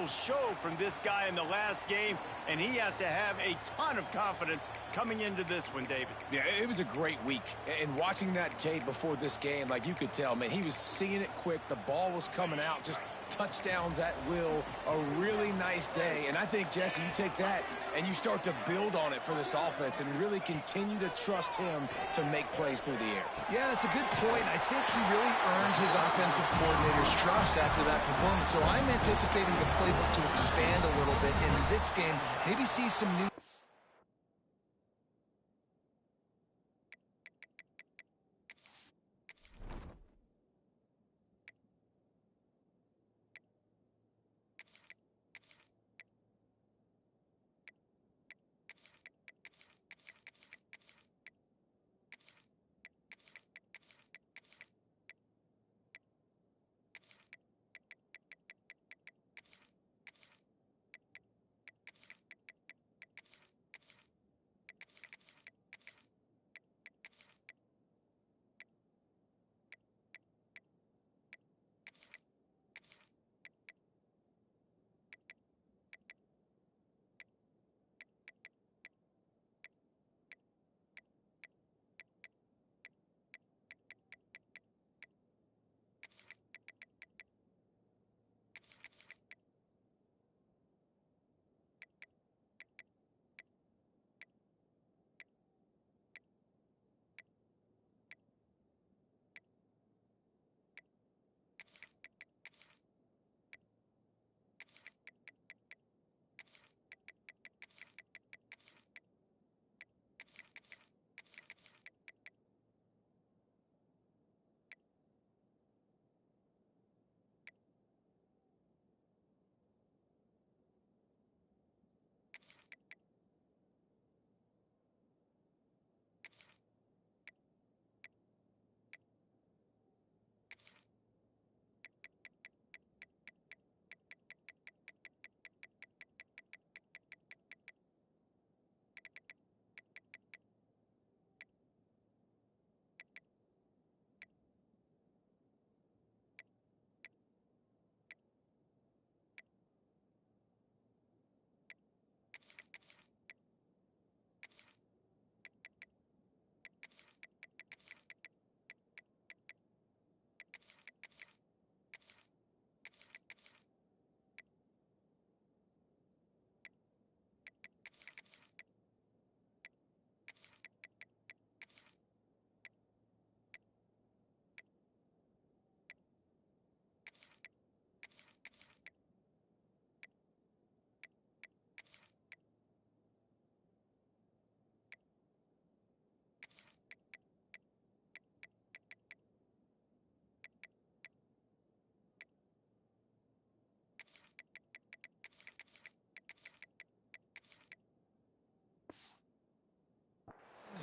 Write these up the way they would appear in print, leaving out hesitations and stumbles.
mental show from this guy in the last game, and he has to have a ton of confidence coming into this one, David. Yeah, it was a great week. And watching that tape before this game, like you could tell, man, he was seeing it quick. The ball was coming out, just touchdowns at will. A really nice day. And I think, Jesse, you take that and you start to build on it for this offense and really continue to trust him to make plays through the air. Yeah, that's a good point. I think he really earned his offensive coordinator's trust after that performance. So I'm anticipating the playbook to expand a little bit in this game, maybe see some new...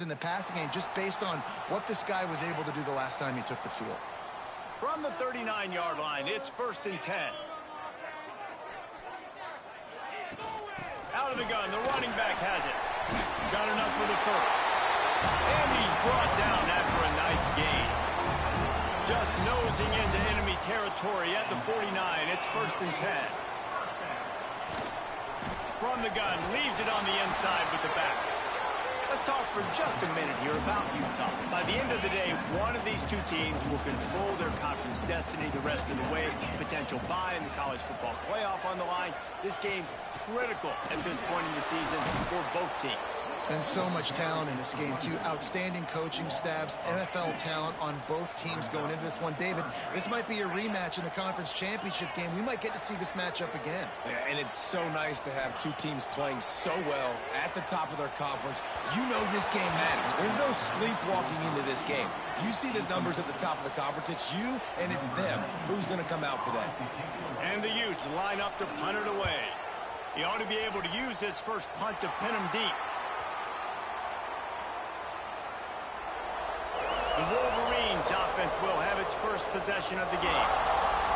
in the passing game just based on what this guy was able to do the last time he took the field. From the 39-yard line, it's 1st and 10. Out of the gun, the running back has it. Got enough for the first. And he's brought down after a nice gain. Just nosing into enemy territory at the 49. It's 1st and 10. From the gun, leaves it on the inside with the back. Let's talk for just a minute here about Utah. By the end of the day, one of these two teams will control their conference destiny the rest of the way. Potential bye in the college football playoff on the line. This game critical at this point in the season for both teams. And so much talent in this game, too. Outstanding coaching staffs, NFL talent on both teams going into this one. David, this might be a rematch in the conference championship game. We might get to see this matchup again. Yeah, and it's so nice to have two teams playing so well at the top of their conference. You know this game matters. There's no sleepwalking into this game. You see the numbers at the top of the conference. It's you and it's them. Who's going to come out today? And the Utes line up to punt it away. He ought to be able to use this first punt to pin him deep. The Wolverines offense will have its first possession of the game.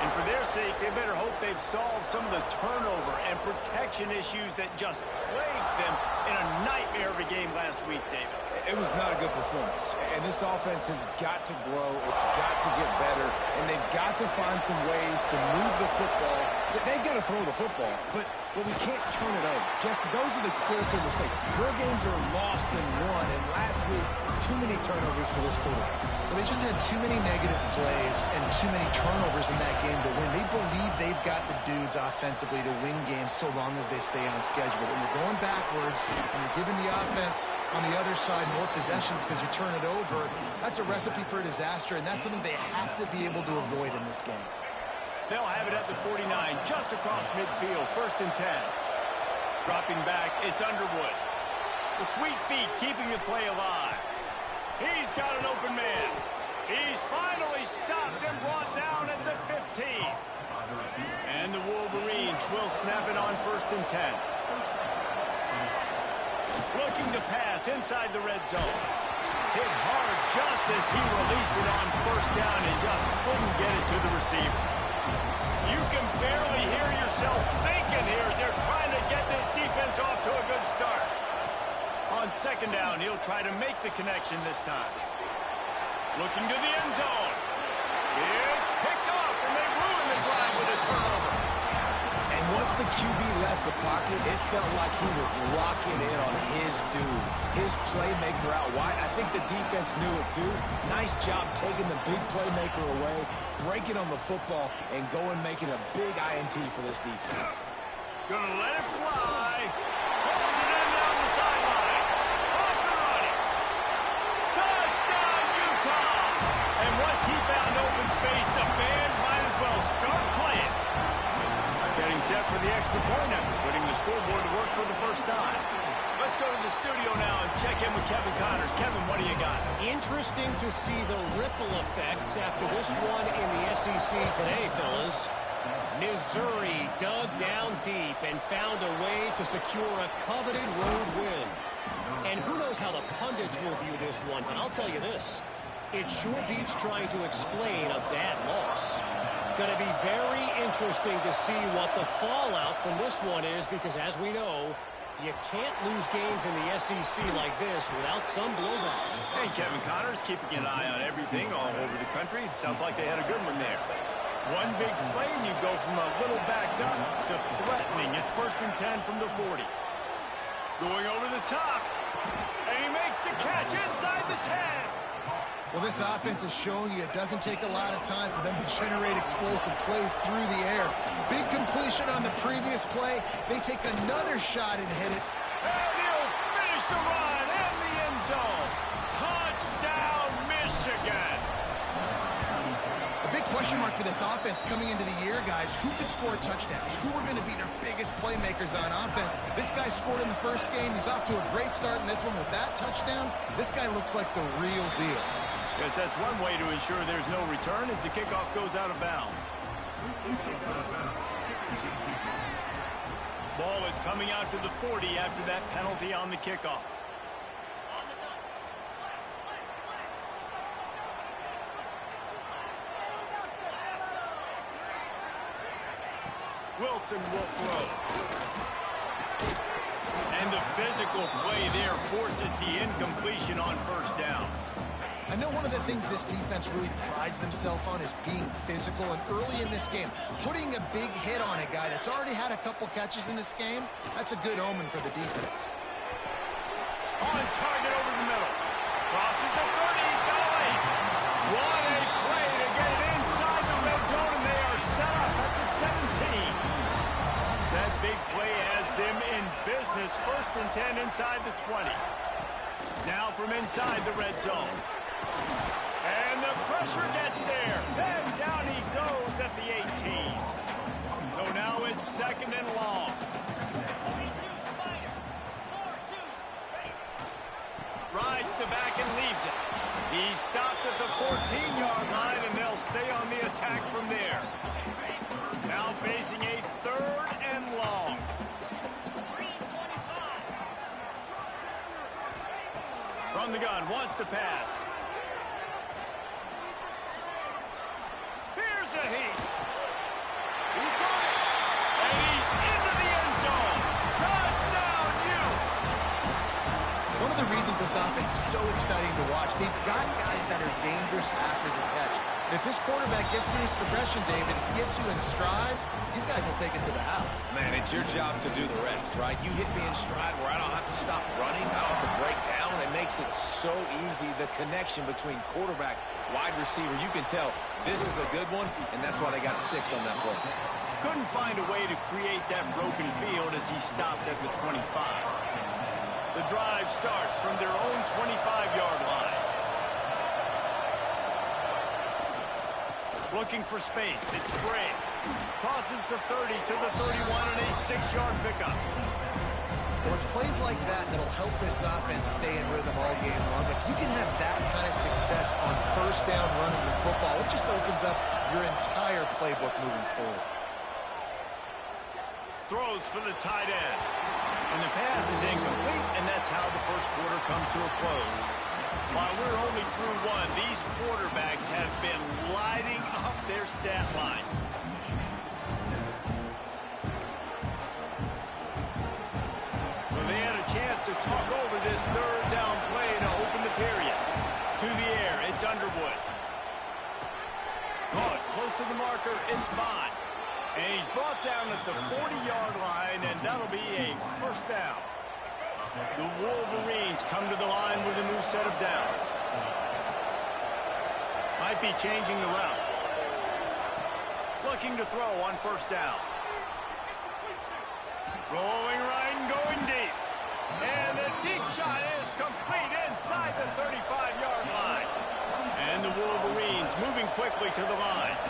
And for their sake, they better hope they've solved some of the turnover and protection issues that just plagued them in a nightmare of a game last week, David. It was not a good performance. And this offense has got to grow. It's got to get better. And they've got to find some ways to move the football They've got to throw the football, but we can't turn it over. Jesse, those are the critical mistakes. More games are lost than won, and last week, too many turnovers for this quarterback. Well, they just had too many negative plays and too many turnovers in that game to win. They believe they've got the dudes offensively to win games so long as they stay on schedule. But when you're going backwards and you're giving the offense on the other side more possessions because you turn it over, that's a recipe for disaster, and that's something they have to be able to avoid in this game. They'll have it at the 49, just across midfield, 1st and 10. Dropping back, it's Underwood. The sweet feet keeping the play alive. He's got an open man. He's finally stopped and brought down at the 15. And the Wolverines will snap it on 1st and 10. Looking to pass inside the red zone. Hit hard just as he released it on 1st down and just couldn't get it to the receiver. You can barely hear yourself thinking here as they're trying to get this defense off to a good start. On 2nd down, he'll try to make the connection this time. Looking to the end zone. It's picked off, and they ruin the drive with a turnover. And once the QB left the pocket, it felt like he was locking in on his dude, his playmaker out wide. I think the defense knew it too. Nice job taking the big playmaker away, breaking on the football, and going making a big INT for this defense. Gonna let it fly. Pulls it in down the sideline. Off and running. Touchdown, Utah! And once he found open space, the band might as well start playing. Getting set for the extra point after putting the scoreboard to work for the first time. Let's go to the studio now and check in with Kevin Connors. Kevin, what do you got? Interesting to see the ripple effects after this one in the SEC today, fellas. Missouri dug down deep and found a way to secure a coveted road win. And who knows how the pundits will view this one, but I'll tell you this. It sure beats trying to explain a bad loss. Going to be very interesting to see what the fallout from this one is, because as we know, you can't lose games in the SEC like this without some blowback. And Kevin Connors keeping an eye on everything all over the country. Sounds like they had a good one there. One big play and you go from a little backed up to threatening. It's 1st and 10 from the 40. Going over the top. And he makes the catch inside the 10. Well, this offense has shown you it doesn't take a lot of time for them to generate explosive plays through the air. Big completion on the previous play. They take another shot and hit it. And he'll finish the run in the end zone. Touchdown, Michigan. A big question mark for this offense coming into the year, guys. Who could score touchdowns? Who are going to be their biggest playmakers on offense? This guy scored in the first game. He's off to a great start in this one with that touchdown. This guy looks like the real deal. Yes, that's one way to ensure there's no return as the kickoff goes out of bounds. Ball is coming out to the 40 after that penalty on the kickoff. Wilson will throw. And the physical play there forces the incompletion on 1st down. I know one of the things this defense really prides themselves on is being physical, and early in this game, putting a big hit on a guy that's already had a couple catches in this game, that's a good omen for the defense. On target over the middle. Crosses the 30, he's got a lane. What a play to get it inside the red zone, and they are set up at the 17. That big play has them in business. 1st and 10 inside the 20. Now from inside the red zone. And the pressure gets there. And down he goes at the 18. So now it's 2nd and long. Rides the back and leaves it. He stopped at the 14-yard line, and they'll stay on the attack from there. Now facing a 3rd and long. From the gun, wants to pass. Here's a heat. He got it. And he's into the end zone. Touchdown, Utes. One of the reasons this offense is so exciting to watch, they've got guys that are dangerous after the catch. If this quarterback gets through his progression, David, he gets you in stride, these guys will take it to the house. Man, it's your job to do the rest, right? You hit me in stride where I don't have to stop running. I don't have to break down. It makes it so easy, the connection between quarterback, wide receiver. You can tell this is a good one, and that's why they got 6 on that play. Couldn't find a way to create that broken field as he stopped at the 25. The drive starts from their own 25-yard line. Looking for space. It's Gray. Crosses the 30 to the 31 and a 6-yard pickup. Well, it's plays like that that'll help this offense stay in rhythm all game long. If you can have that kind of success on first down running the football, it just opens up your entire playbook moving forward. Throws for the tight end. And the pass is incomplete, and that's how the first quarter comes to a close. While we're only through one, these quarterbacks have been lighting up their stat line. Well, they had a chance to talk over this third down play to open the period. To the air, it's Underwood. Caught close to the marker, it's Bond. And he's brought down at the 40-yard line, and that'll be a first down. The Wolverines come to the line with a new set of downs. Might be changing the route. Looking to throw on first down. Rolling right and going deep. And the deep shot is complete inside the 35-yard line. And the Wolverines moving quickly to the line.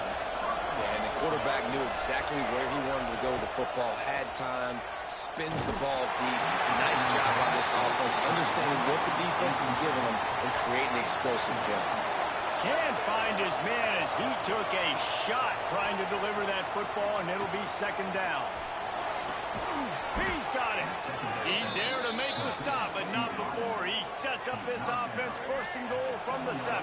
And the quarterback knew exactly where he wanted to go with the football, had time, spins the ball deep. Nice job by this offense, understanding what the defense is giving them and creating explosive play. Can't find his man as he took a shot trying to deliver that football, and it'll be second down. He's got it. He's there to make the stop, but not before. He sets up this offense first and goal from the 7.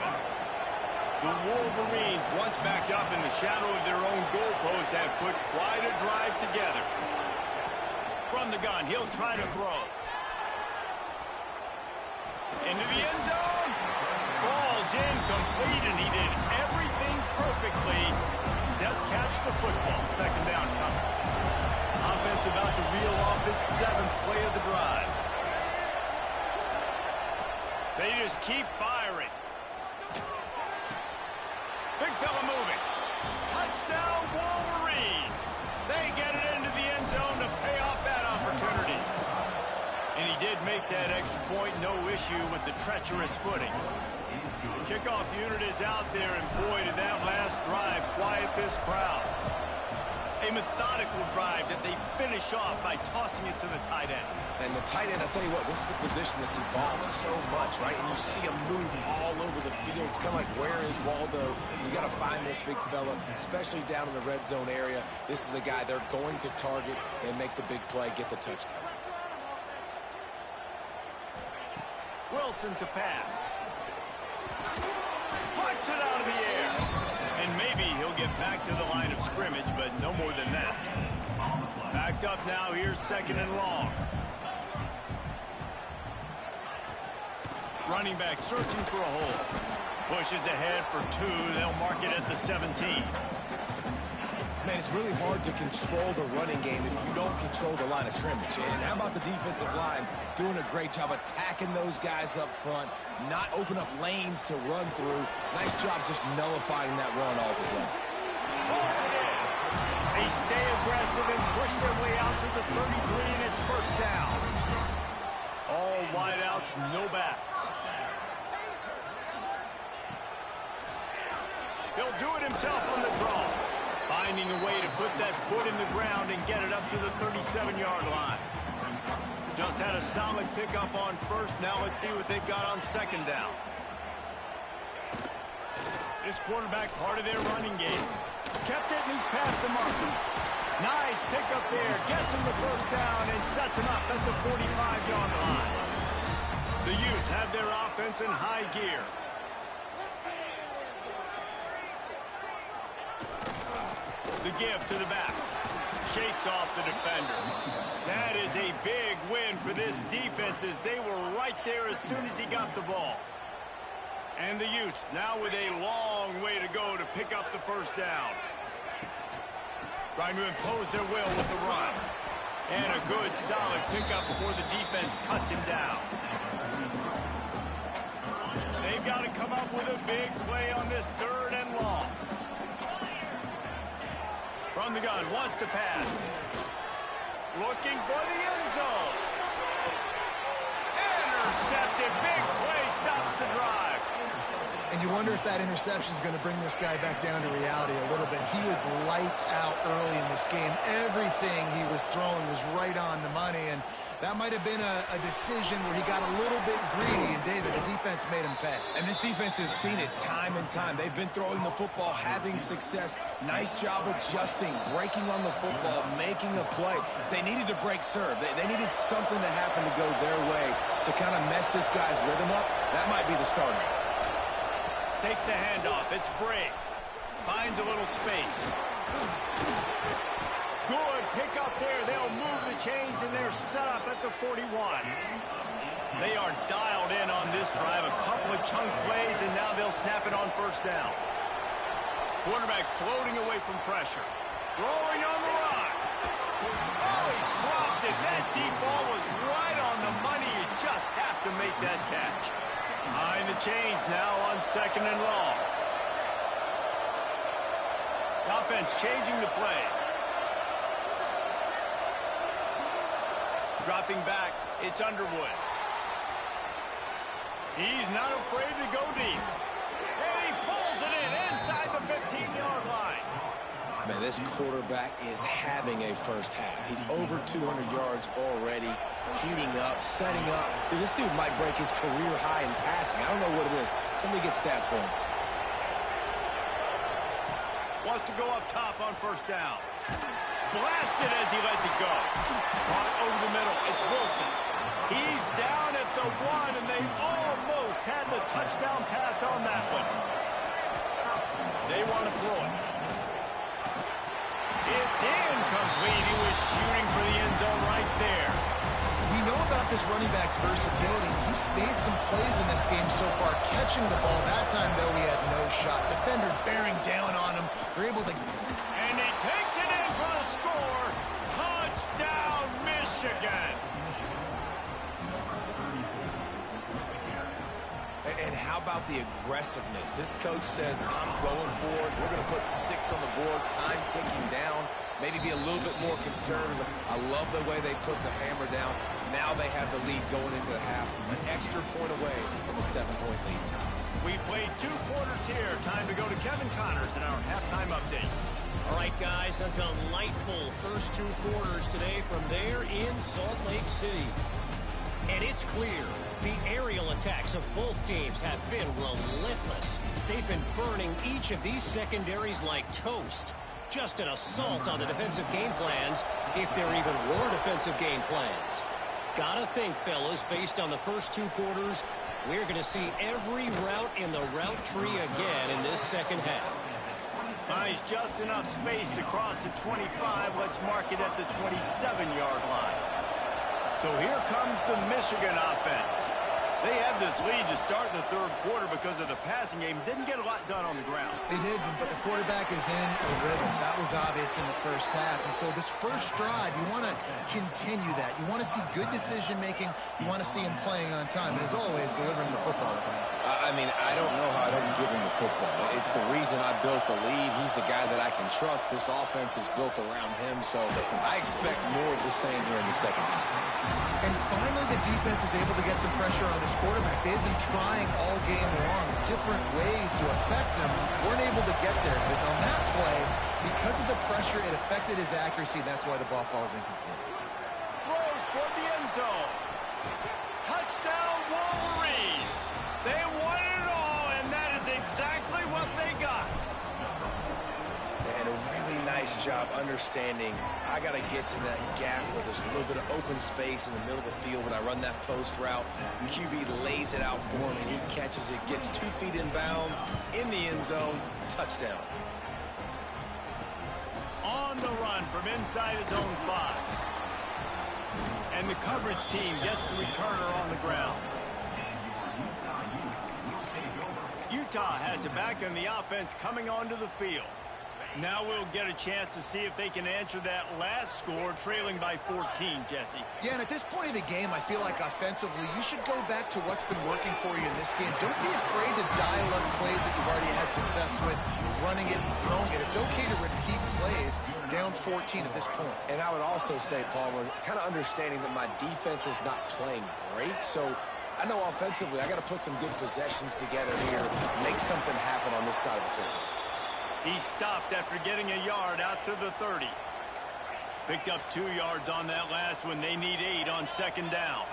The Wolverines, once backed up in the shadow of their own goalpost, have put quite a drive together. From the gun, he'll try to throw. Into the end zone. Falls incomplete, and he did everything perfectly except catch the football. Second down coming. Offense about to reel off its 7th play of the drive. They just keep firing. Big fella moving. Touchdown, Wolverines. They get it into the end zone to pay off that opportunity. And he did make that extra point, no issue with the treacherous footing. The kickoff unit is out there, and boy, did that last drive quiet this crowd. A methodical drive that they finish off by tossing it to the tight end. And the tight end, I'll tell you what, this is a position that's evolved so much, right? And you see him move all over the field. It's kind of like, where is Waldo? You got to find this big fella, especially down in the red zone area. This is the guy they're going to target and make the big play, get the touchdown. Wilson to pass. Puts it out of the air. And maybe he'll get back to the line of scrimmage, but no more than that. Backed up now, here's second and long. Running back searching for a hole. Pushes ahead for 2. They'll mark it at the 17. Man, it's really hard to control the running game if you don't control the line of scrimmage. And how about the defensive line doing a great job attacking those guys up front, not open up lanes to run through. Nice job just nullifying that run altogether. They stay aggressive and push their way out to the 33, and it's first down. All wideouts, no backs. He'll do it himself on the draw. Finding a way to put that foot in the ground and get it up to the 37-yard line. Just had a solid pickup on first. Now let's see what they've got on second down. This quarterback part of their running game. Kept it, and he's past the mark. Nice pickup there. Gets him the first down and sets him up at the 45-yard line. The Utes have their offense in high gear. The give to the back. Shakes off the defender. That is a big win for this defense as they were right there as soon as he got the ball. And the Utes now with a long way to go to pick up the first down. Trying to impose their will with the run. And a good, solid pickup before the defense cuts him down. They've got to come up with a big play on this 3rd and long. From the gun, wants to pass. Looking for the end zone. Intercepted. Big play stops the drive. And you wonder if that interception is going to bring this guy back down to reality a little bit. He was lights out early in this game. Everything he was throwing was right on the money, and that might have been a decision where he got a little bit greedy, and David, the defense made him pay. And this defense has seen it time and time. They've been throwing the football, having success. Nice job adjusting, breaking on the football, making a play. They needed to break serve. They needed something to happen to go their way to kind of mess this guy's rhythm up. That might be the starter. Takes the handoff. It's Bray. Finds a little space. Good pick up there. They'll move the chains, and they're set up at the 41. They are dialed in on this drive. A couple of chunk plays, and now they'll snap it on first down. Quarterback floating away from pressure. Throwing on the run. Oh, he dropped it. That deep ball was right on the money. You just have to make that catch. Behind the chains now on 2nd and long. The offense changing the play. Dropping back, it's Underwood. He's not afraid to go deep. And he pulls it in inside the 15-yard line. Man, this quarterback is having a first half. He's over 200 yards already, heating up, setting up. Dude, this dude might break his career high in passing. I don't know what it is. Somebody get stats for him. Wants to go up top on first down. Blasted as he lets it go. Caught over the middle. It's Wilson. He's down at the 1, and they almost had the touchdown pass on that one. They want to throw it. It's incomplete. He was shooting for the end zone right there. We know about this running back's versatility. He's made some plays in this game so far, catching the ball. That time, though, he had no shot. Defender bearing down on him. They're able to... And he takes it in for the score. Touchdown, Michigan. And how about the aggressiveness? This coach says, I'm going for it. We're going to put 6 on the board, time ticking down, maybe be a little bit more conservative. I love the way they put the hammer down. Now they have the lead going into the half, an extra point away from a 7-point lead. We played 2 quarters here. Time to go to Kevin Connors in our halftime update. All right, guys, a delightful first 2 quarters today from there in Salt Lake City. And it's clear the aerial attacks of both teams have been relentless. They've been burning each of these secondaries like toast. Just an assault on the defensive game plans, if there even were defensive game plans. Gotta think, fellas, based on the first 2 quarters, we're going to see every route in the route tree again in this second half. Finds just enough space to cross the 25. Let's mark it at the 27-yard line. So here comes the Michigan offense. They have this lead to start the 3rd quarter because of the passing game. Didn't get a lot done on the ground. They did, but the quarterback is in a rhythm. That was obvious in the first half. And so this first drive, you want to continue that. You want to see good decision-making. You want to see him playing on time. And as always, delivering the football. I mean, I don't know how I don't give him the football. It's the reason I built the lead. He's the guy that I can trust. This offense is built around him, so I expect more of the same here in the second half. And finally, the defense is able to get some pressure on this quarterback. They've been trying all game long, different ways to affect him. Weren't able to get there, but on that play, because of the pressure, it affected his accuracy. That's why the ball falls incomplete. Throws toward the end zone. Touchdown, Wolverines. They won it all, and that is exactly what they got. And a really nice job understanding I got to get to that gap where there's a little bit of open space in the middle of the field when I run that post route. QB lays it out for him, and he catches it, gets 2 feet in bounds, in the end zone, touchdown. On the run from inside his own 5. And the coverage team gets the returner on the ground. Utah has it back and the offense coming onto the field. Now we'll get a chance to see if they can answer that last score, trailing by 14, Jesse. Yeah, and at this point of the game, I feel like offensively, you should go back to what's been working for you in this game. Don't be afraid to dial up plays that you've already had success with, running it and throwing it. It's okay to repeat plays down 14 at this point. And I would also say, Palmer, kind of understanding that my defense is not playing great, so I know offensively I got to put some good possessions together here, make something happen on this side of the field. He stopped after getting a yard out to the 30. Picked up 2 yards on that last one. They need 8 on second down.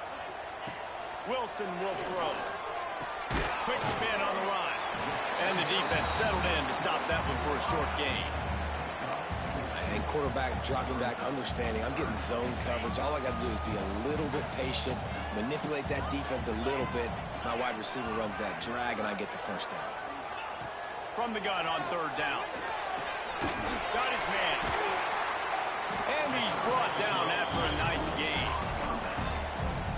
Wilson will throw. Quick spin on the run. And the defense settled in to stop that one for a short gain. And quarterback dropping back, understanding I'm getting zone coverage. All I got to do is be a little bit patient, manipulate that defense a little bit. My wide receiver runs that drag, and I get the first down. From the gun on third down. Got his man. And he's brought down after a nice gain.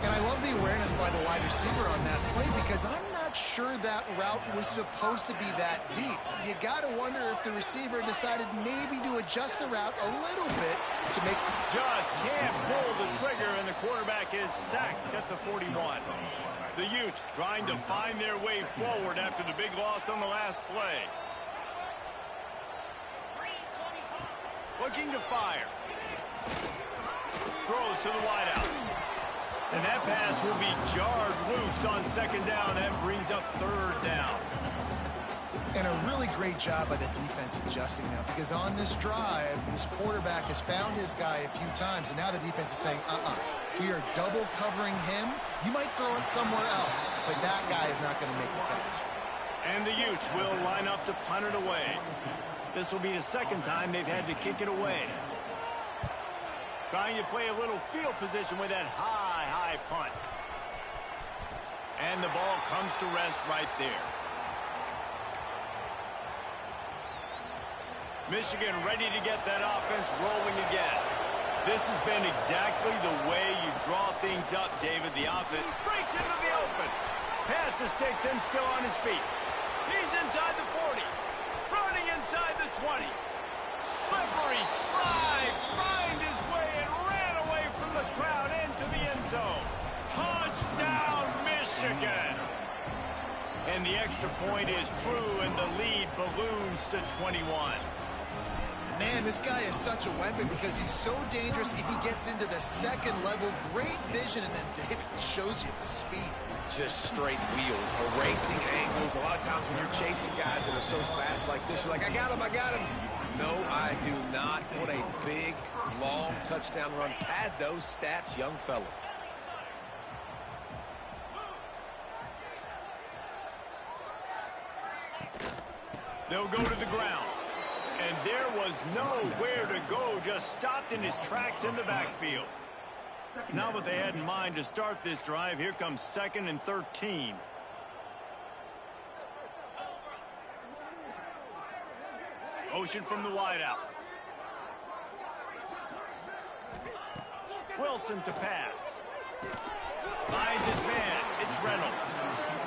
And I love the awareness by the wide receiver on that play because I'm not sure that route was supposed to be that deep. You got to wonder if the receiver decided maybe to adjust the route a little bit to make... Just can't pull the trigger, and the quarterback is sacked at the 41. The Utes trying to find their way forward after the big loss on the last play. Looking to fire. Throws to the wideout. And that pass will be jarred loose on second down and brings up third down. And a really great job by the defense adjusting now, because on this drive, this quarterback has found his guy a few times, and now the defense is saying, we are double covering him. You might throw it somewhere else, but that guy is not going to make the catch. And the Utes will line up to punt it away. This will be the second time they've had to kick it away. Trying to play a little field position with that high punt. And the ball comes to rest right there. Michigan ready to get that offense rolling again. This has been exactly the way you draw things up, David. The offense breaks into the open. Pass the sticks and still on his feet. He's inside the 40. Running inside the 20. Slippery slide. Find his way and ran away from the crowd into the end zone. Touchdown, Michigan. And the extra point is true, and the lead balloons to 21. Man, this guy is such a weapon because he's so dangerous if he gets into the second level. Great vision, and then David shows you the speed. Just straight wheels, erasing angles. A lot of times when you're chasing guys that are so fast like this, you're like, I got him. No, I do not. What a big, long touchdown run. Pad those stats, young fella. They'll go to the ground. And there was nowhere to go, just stopped in his tracks in the backfield. Not what they had in mind to start this drive. Here comes 2nd and 13. Motion from the wideout. Wilson to pass. Finds his man. It's Reynolds.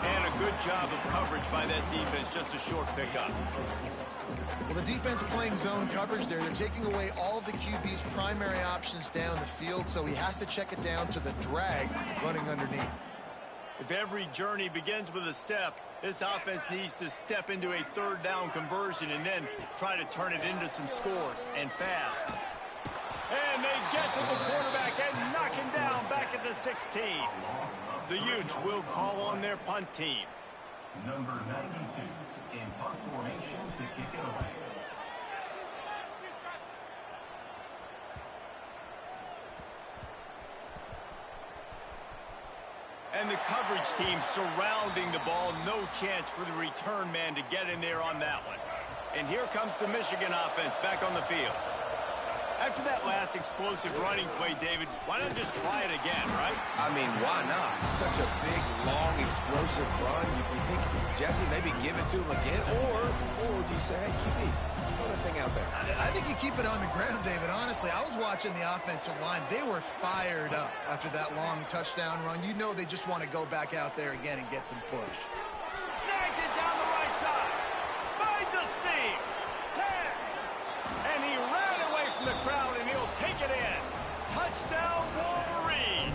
And a good job of coverage by that defense. Just a short pickup. Well, the defense playing zone coverage there. They're taking away all of the QB's primary options down the field, so he has to check it down to the drag running underneath. If every journey begins with a step, this offense needs to step into a third down conversion and then try to turn it into some scores, and fast. And they get to the quarterback and knock him down back at the 16. The Utes will call on their punt team. Number 92 in punt formation to kick it away. And the coverage team surrounding the ball. No chance for the return man to get in there on that one. And here comes the Michigan offense back on the field. After that last explosive running play, David, why not just try it again, right? I mean, why not? Such a big, long, explosive run. You think, Jesse, maybe give it to him again? Or do you say, hey, QB, throw that thing out there? I think you keep it on the ground, David. Honestly, I was watching the offensive line. They were fired up after that long touchdown run. You know they just want to go back out there again and get some push. Snags it down the right side. Finds a seam. 10. And he ran away from the crowd, and he'll take it in. Touchdown, Wolverines.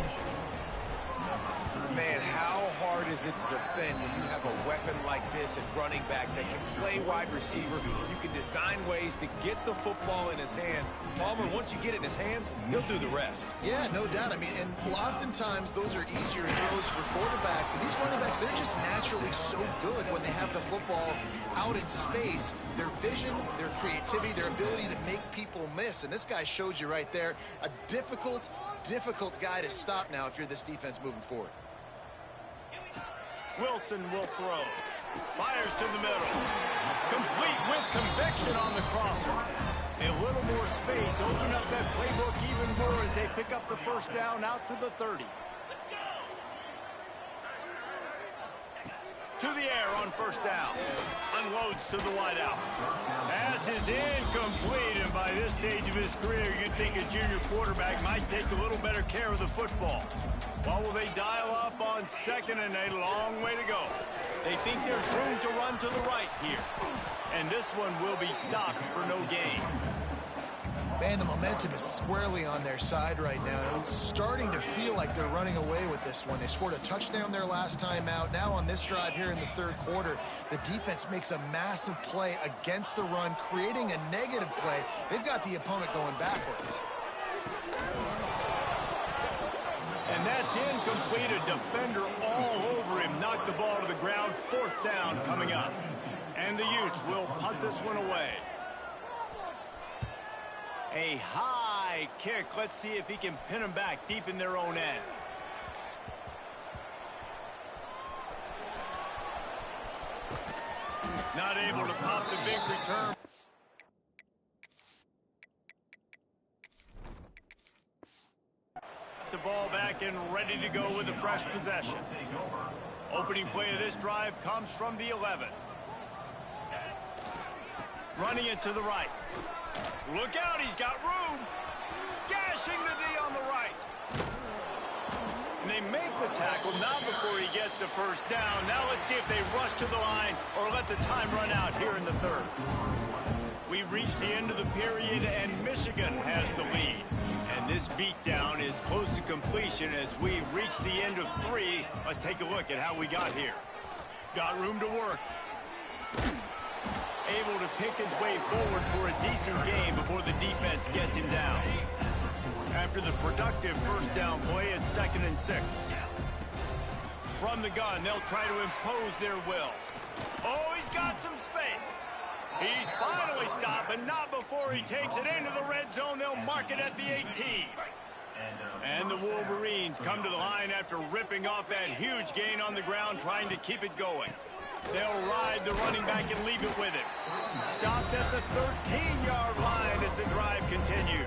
Man, how hard is it to defend when you have a weapon like this at running back that can play wide receiver? You can design ways to get the football in his hand. Palmer, once you get it in his hands, he'll do the rest. Yeah, no doubt. I mean, and oftentimes those are easier throws for quarterbacks. And these running backs, they're just naturally so good when they have the football out in space. Their vision, their creativity, their ability to make people miss. And this guy showed you right there, a difficult guy to stop now if you're this defense moving forward. Wilson will throw. Fires to the middle. Complete with conviction on the crosser. A little more space. Open up that playbook even more as they pick up the first down out to the 30. To the air on first down. Unloads to the wideout. Pass is incomplete, and by this stage of his career, you'd think a junior quarterback might take a little better care of the football. What will they dial up on second and a long way to go? They think there's room to run to the right here. And this one will be stopped for no gain. Man, the momentum is squarely on their side right now. It's starting to feel like they're running away with this one. They scored a touchdown their last time out. Now on this drive here in the third quarter, the defense makes a massive play against the run, creating a negative play. They've got the opponent going backwards. And that's incomplete. A defender all over him. Knocked the ball to the ground. Fourth down coming up. And the Utes will punt this one away. A high kick. Let's see if he can pin them back deep in their own end. Not able to pop the big return. The ball back and ready to go with a fresh possession. Opening play of this drive comes from the 11. Running it to the right. Look out, he's got room. Gashing the D on the right. And they make the tackle, not before he gets the first down. Now let's see if they rush to the line or let the time run out here in the third. We've reached the end of the period, and Michigan has the lead. And this beatdown is close to completion as we've reached the end of 3. Let's take a look at how we got here. Got room to work. Able to pick his way forward for a decent game before the defense gets him down. After the productive first down play, it's 2nd and 6. From the gun, they'll try to impose their will. Oh, he's got some space. He's finally stopped, but not before he takes it into the red zone. They'll mark it at the 18. And the Wolverines come to the line after ripping off that huge gain on the ground, trying to keep it going. They'll ride the running back and leave it with him. Stopped at the 13-yard line as the drive continues.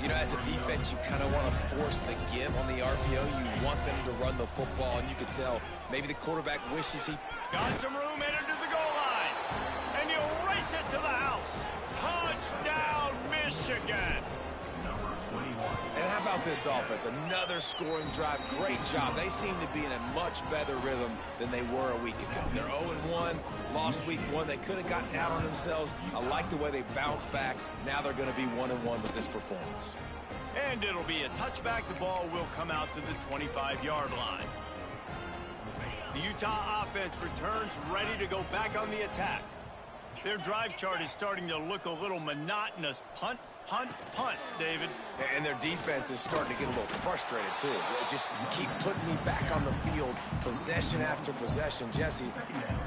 You know, as a defense, you kind of want to force the give on the RPO. You want them to run the football, and you can tell maybe the quarterback wishes he... Got some room headed to the goal line. And he'll race it to the house. Touchdown, Michigan. And how about this offense? Another scoring drive. Great job. They seem to be in a much better rhythm than they were a week ago. They're 0-1, lost week 1. They could have gotten down on themselves. I like the way they bounced back. Now they're going to be 1-1 with this performance. And it'll be a touchback. The ball will come out to the 25-yard line. The Utah offense returns ready to go back on the attack. Their drive chart is starting to look a little monotonous. Punt, punt, punt, David. And their defense is starting to get a little frustrated, too. They just keep putting me back on the field, possession after possession. Jesse,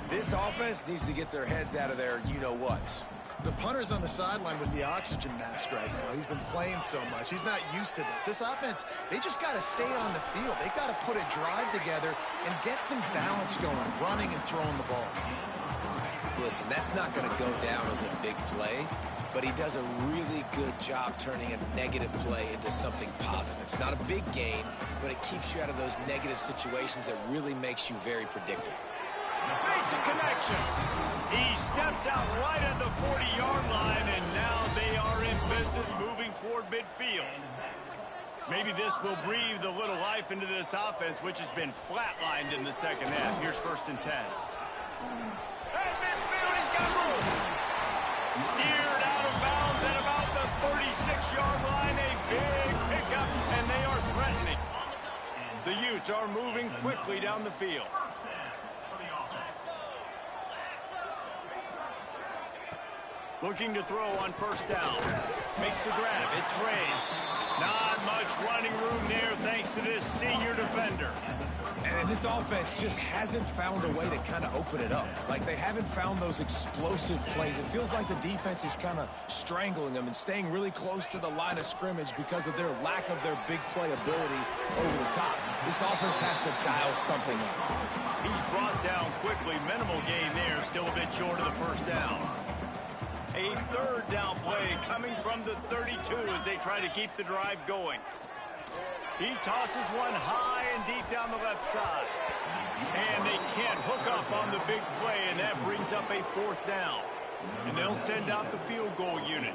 this offense needs to get their heads out of their you-know-whats. The punter's on the sideline with the oxygen mask right now. He's been playing so much. He's not used to this. This offense, they just got to stay on the field. They've got to put a drive together and get some balance going, running and throwing the ball. Listen, that's not going to go down as a big play, but he does a really good job turning a negative play into something positive. It's not a big gain, but it keeps you out of those negative situations that really makes you very predictable. Makes a connection. He steps out right at the 40-yard line, and now they are in business moving toward midfield. Maybe this will breathe a little life into this offense, which has been flatlined in the second half. Here's 1st and 10. At midfield, he's got room. Steered out of bounds at about the 36-yard line. A big pickup, and they are threatening. The Utes are moving quickly down the field. Looking to throw on first down. Makes the grab. It's Ray. Not much running room there thanks to this senior defender. And this offense just hasn't found a way to kind of open it up. Like, they haven't found those explosive plays. It feels like the defense is kind of strangling them and staying really close to the line of scrimmage because of their lack of their big play ability over the top. This offense has to dial something up. He's brought down quickly. Minimal gain there. Still a bit short of the first down. A third down play coming from the 32 as they try to keep the drive going. He tosses one high and deep down the left side. And they can't hook up on the big play, and that brings up a fourth down. And they'll send out the field goal unit.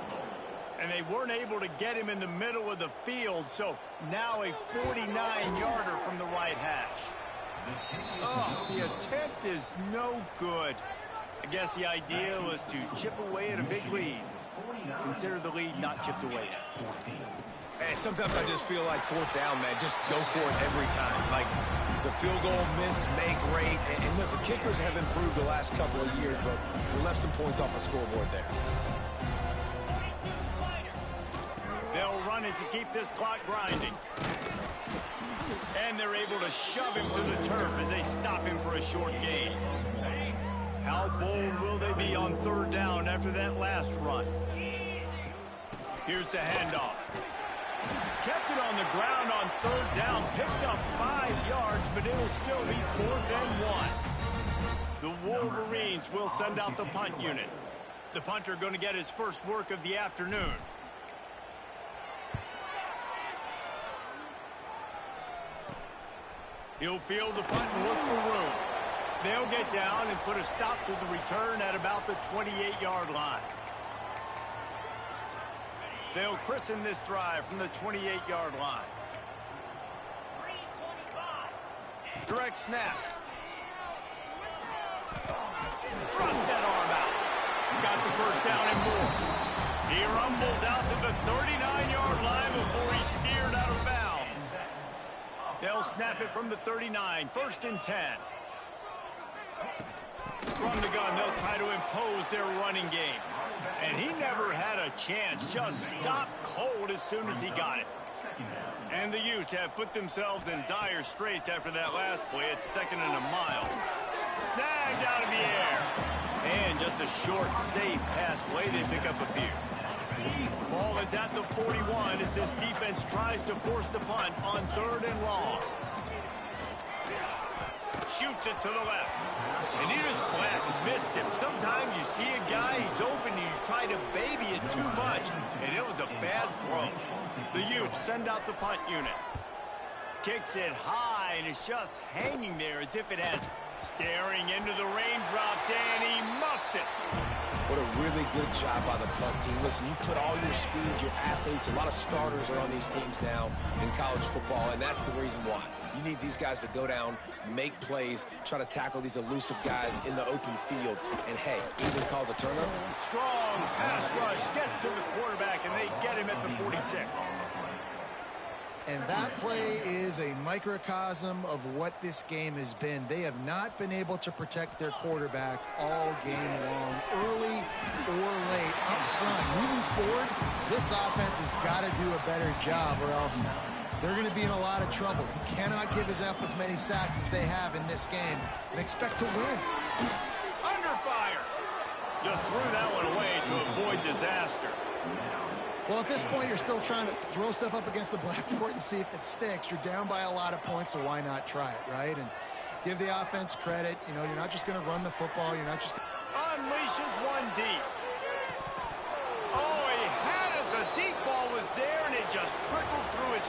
And they weren't able to get him in the middle of the field, so now a 49-yarder from the right hash. Oh, the attempt is no good. I guess the idea was to chip away at a big lead. Consider the lead not chipped away at. And sometimes I just feel like fourth down, man, just go for it every time. Like, the field goal miss, make rate. And listen, kickers have improved the last couple of years, but we left some points off the scoreboard there. They'll run it to keep this clock grinding. And they're able to shove him to the turf as they stop him for a short gain. How bold will they be on third down after that last run? Here's the handoff. Kept it on the ground on third down, picked up 5 yards, but it'll still be 4th and 1. The Wolverines will send out the punt unit. The punter going to get his first work of the afternoon. He'll field the punt and look for room. They'll get down and put a stop to the return at about the 28-yard line. They'll christen this drive from the 28-yard line. Direct snap. Thrust that arm out. Got the first down and more. He rumbles out to the 39-yard line before he's steered out of bounds. They'll snap it from the 39. 1st and 10. From the gun, they'll try to impose their running game. And he never had a chance. Just stopped cold as soon as he got it. And the Utes have put themselves in dire straits after that last play. It's 2nd and a mile. Snagged out of the air. And just a short, safe pass play. They pick up a few. Ball is at the 41 as this defense tries to force the punt on 3rd and long. Shoots it to the left. And he just flat missed him. Sometimes you see a guy, he's open, and you try to baby it too much, and it was a bad throw. The Utes send out the punt unit. Kicks it high, and it's just hanging there as if it has staring into the raindrops, and he muffs it. What a really good job by the punt team. Listen, you put all your speed, your athletes, a lot of starters are on these teams now in college football, and that's the reason why. You need these guys to go down, make plays, try to tackle these elusive guys in the open field, and, hey, even cause a turnover. Strong pass rush gets to the quarterback, and they get him at the 46. And that play is a microcosm of what this game has been. They have not been able to protect their quarterback all game long, early or late, up front. Moving forward, this offense has got to do a better job, or else they're going to be in a lot of trouble. You cannot give us up as many sacks as they have in this game and expect to win. Under fire. Just threw that one away to avoid disaster. Well, at this point, you're still trying to throw stuff up against the blackboard and see if it sticks. You're down by a lot of points, so why not try it, right? And give the offense credit. You know, you're not just going to run the football. You're not just unleashes one deep. Oh, he had it. The deep ball was there, and it just trickled through his